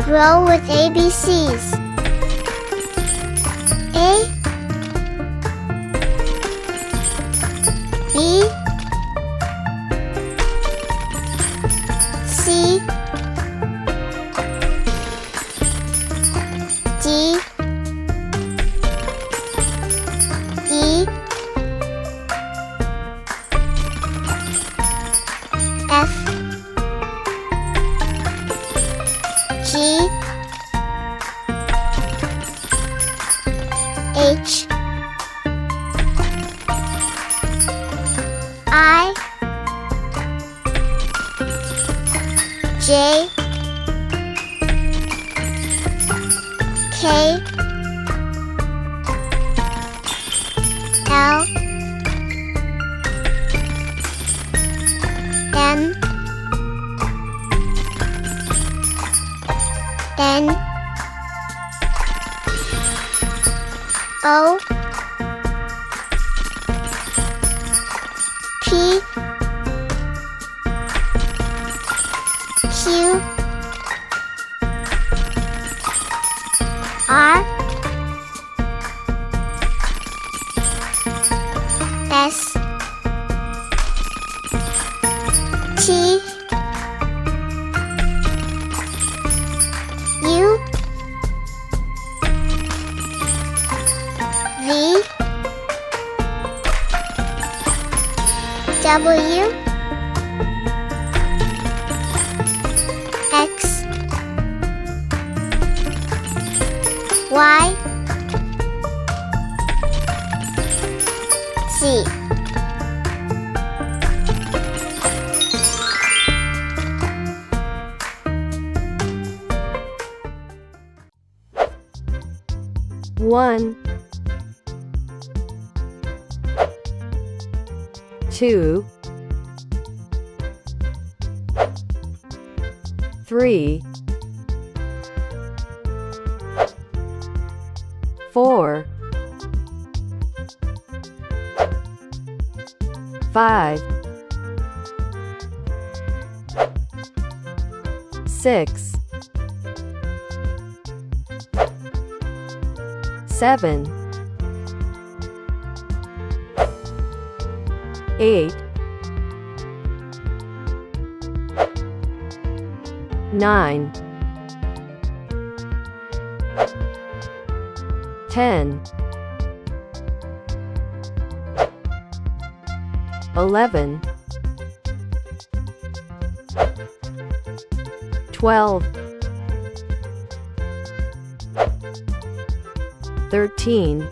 Grow with ABCs. A, B, C, D, E, F, G, H, I, J, K, L, M, N, O, P, Q, R, S, T, U, V, W, X, Y, Z. One, 2, 3, 4, 5, 6, 7, 8, 9, 10, 11, 12, 13,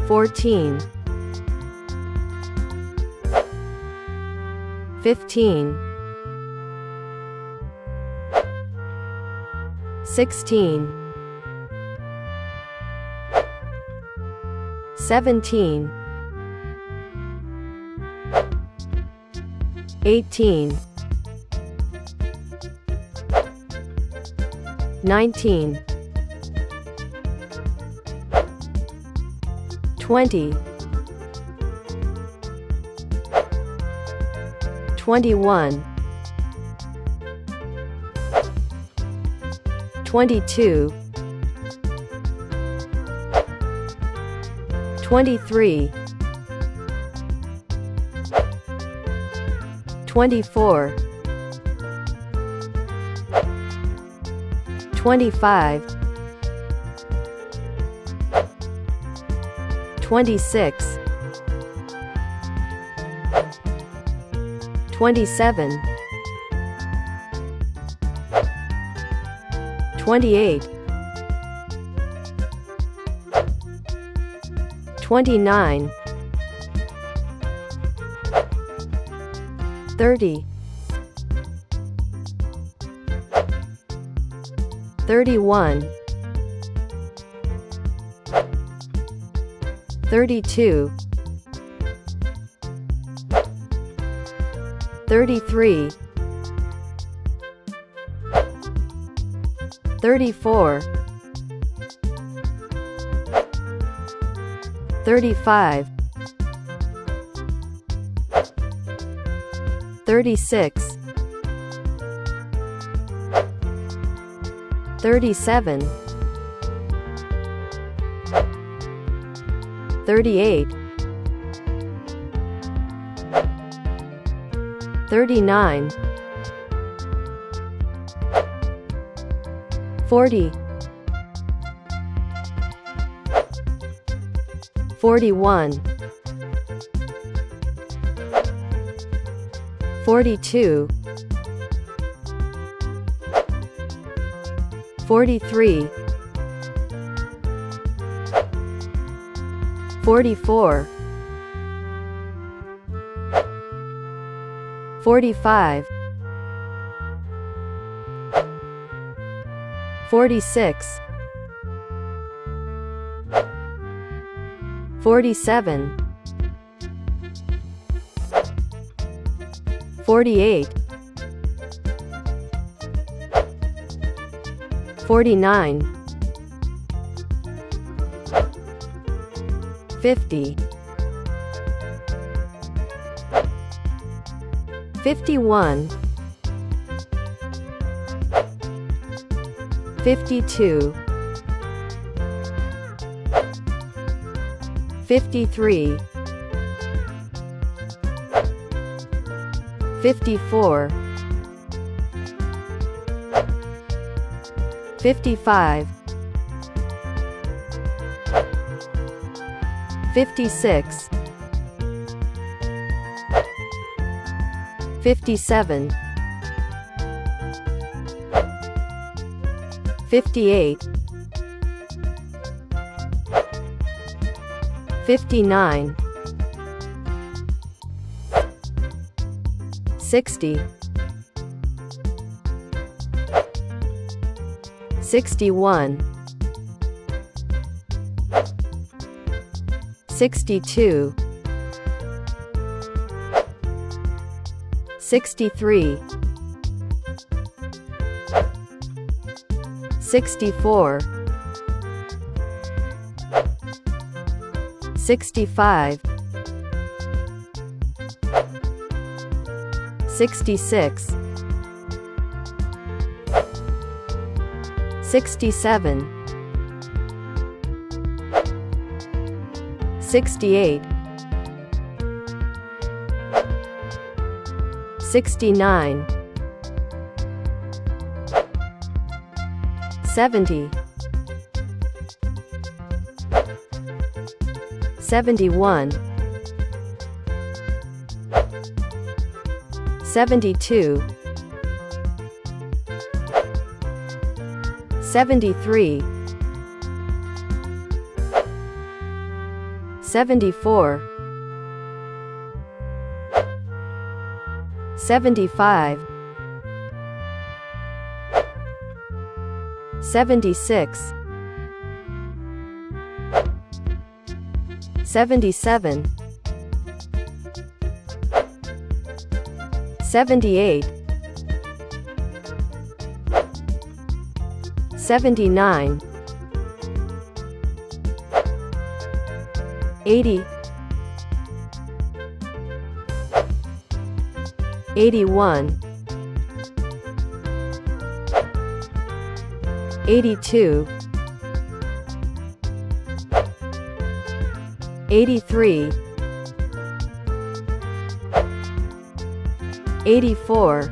14, 15, 16, 17, 18, 19, 20, 21, 22, 23, 24, 25, 26, 27, 28, 29, 30, 31, 32, 33, 34, 35, 36, 37, 38, 39, 40, 41, 42, 43, 44, 45, 46, 47, 48, 49, 50, 51, 52, 53, 54, 55, 56, 57, 58, 59, 60, 61, 62, 63, 64, 65, 66, 67, 68, 69, 70, 71, 72, 73, 74, 75, 76, 77, 78, 79, 80, 81, 82, 83, 84,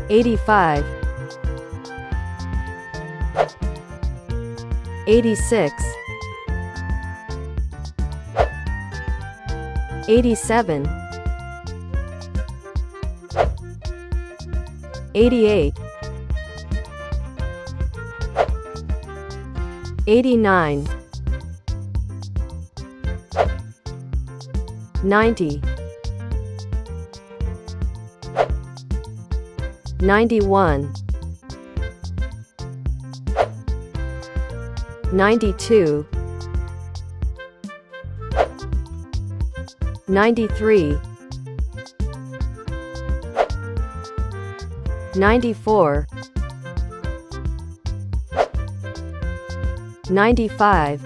85, 86, 87, 88, 89, 90, 91, 92, 93, 94, 95,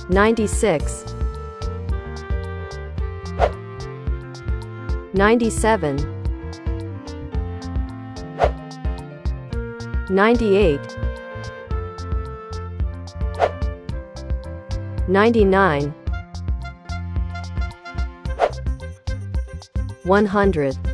96, 97, 98, 99, 100.